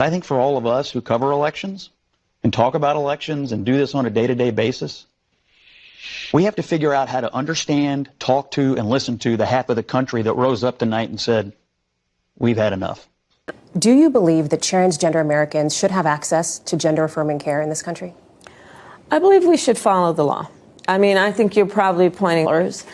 I think for all of us who cover elections and talk about elections and do this on a day-to-day basis, we have to figure out how to understand, talk to, and listen to the half of the country that rose up tonight and said, we've had enough. Do you believe that transgender Americans should have access to gender-affirming care in this country? I believe we should follow the law. I mean, I think you're probably pointing.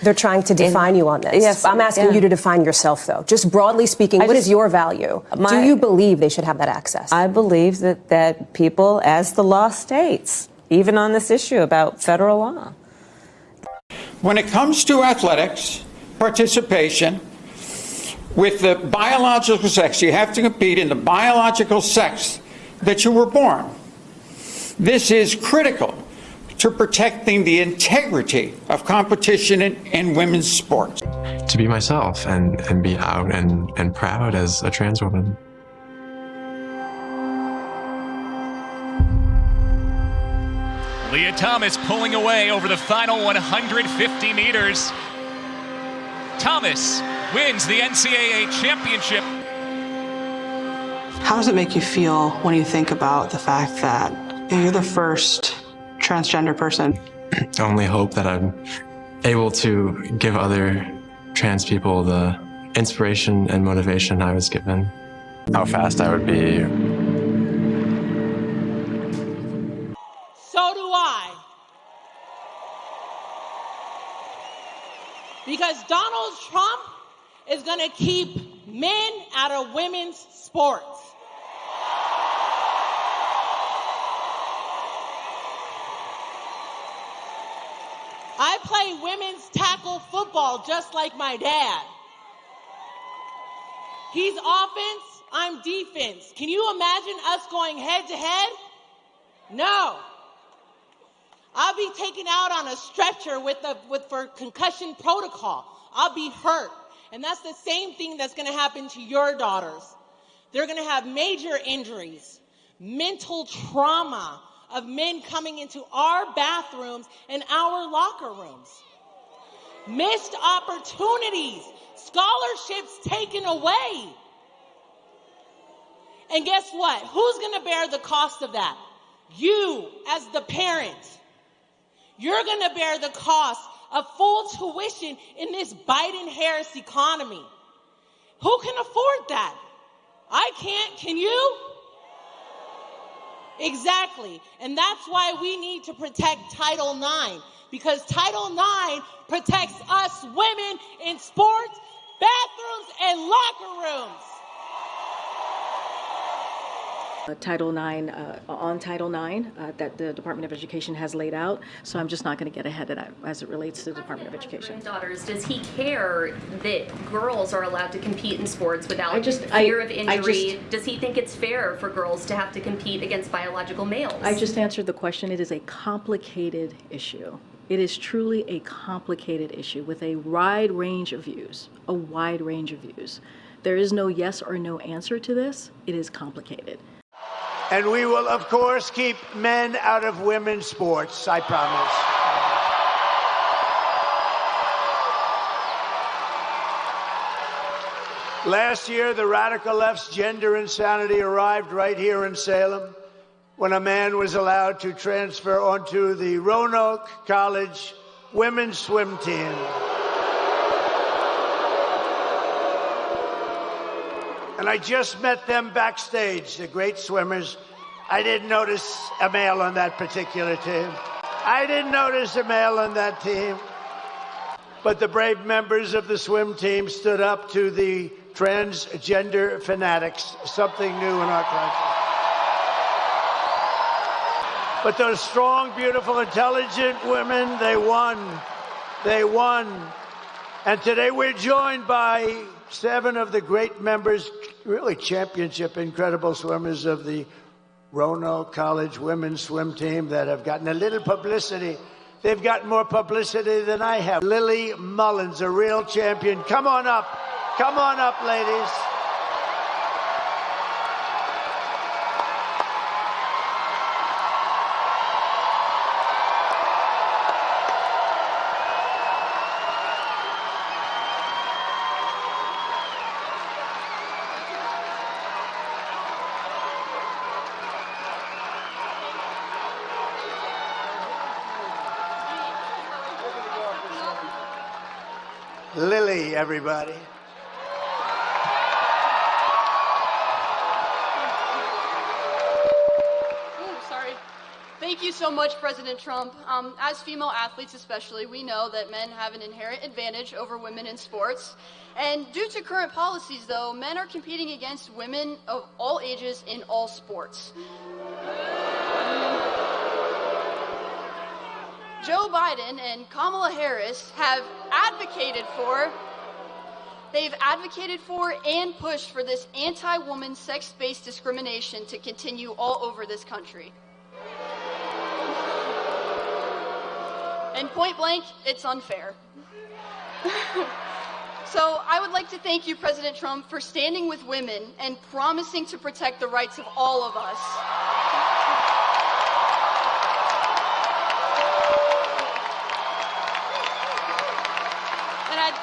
They're trying to define you on this. Yes, I'm asking you to define yourself, though. Just broadly speaking, what is your value? Do you believe they should have that access? I believe that people, as the law states, even on this issue about federal law. When it comes to athletics, participation, with the biological sex, you have to compete in the biological sex that you were born. This is critical to protecting the integrity of competition in women's sports. To be myself and be out and proud as a trans woman. Leah Thomas pulling away over the final 150 meters. Thomas wins the NCAA championship. How does it make you feel when you think about the fact that you're the first transgender person? I only hope that I'm able to give other trans people the inspiration and motivation I was given. How fast I would be. So do I. Because Donald Trump is going to keep men out of women's sports. I play women's tackle football just like my dad. He's offense, I'm defense. Can you imagine us going head to head? No. I'll be taken out on a stretcher for concussion protocol. I'll be hurt. And that's the same thing that's going to happen to your daughters. They're going to have major injuries, mental trauma of men coming into our bathrooms and our locker rooms. Missed opportunities, scholarships taken away. And guess what? Who's going to bear the cost of that? You, as the parent. You're going to bear the cost of full tuition in this Biden-Harris economy. Who can afford that? I can't. Can you? Exactly. And that's why we need to protect Title IX, because Title IX protects us women in sports, bathrooms, and locker rooms. Title IX, on Title IX that the Department of Education has laid out, so I'm just not going to get ahead of that as it relates to the Department of Education. Daughters, does he care that girls are allowed to compete in sports without fear of injury? Does he think it's fair for girls to have to compete against biological males? I just answered the question. It is a complicated issue. It is truly a complicated issue with a wide range of views, a wide range of views. There is no yes or no answer to this. It is complicated. And we will, of course, keep men out of women's sports, I promise. Last year, the radical left's gender insanity arrived right here in Salem when a man was allowed to transfer onto the Roanoke College women's swim team. And I just met them backstage, the great swimmers. I didn't notice a male on that particular team. I didn't notice a male on that team. But the brave members of the swim team stood up to the transgender fanatics, something new in our country. But those strong, beautiful, intelligent women, they won. They won. And today we're joined by 7 of the great members, really championship, incredible swimmers of the Roanoke College women's swim team that have gotten a little publicity. They've gotten more publicity than I have. Lily Mullins, a real champion. Come on up. Come on up, ladies. Lily, everybody. Thank you so much, President Trump. As female athletes especially, we know that men have an inherent advantage over women in sports. And due to current policies, though, men are competing against women of all ages in all sports. Joe Biden and Kamala Harris have advocated for and pushed for this anti-woman sex-based discrimination to continue all over this country. And point blank, it's unfair. So I would like to thank you, President Trump, for standing with women and promising to protect the rights of all of us. And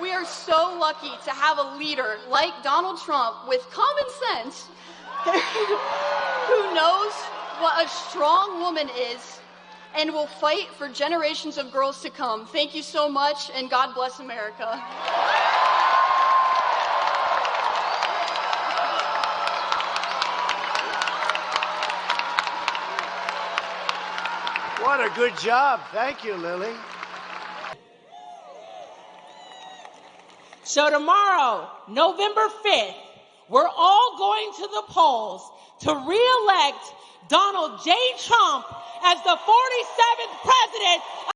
we are so lucky to have a leader like Donald Trump with common sense who knows what a strong woman is and will fight for generations of girls to come. Thank you so much, and God bless America. What a good job. Thank you, Lily. So tomorrow, November 5th, we're all going to the polls to re-elect Donald J. Trump as the 47th president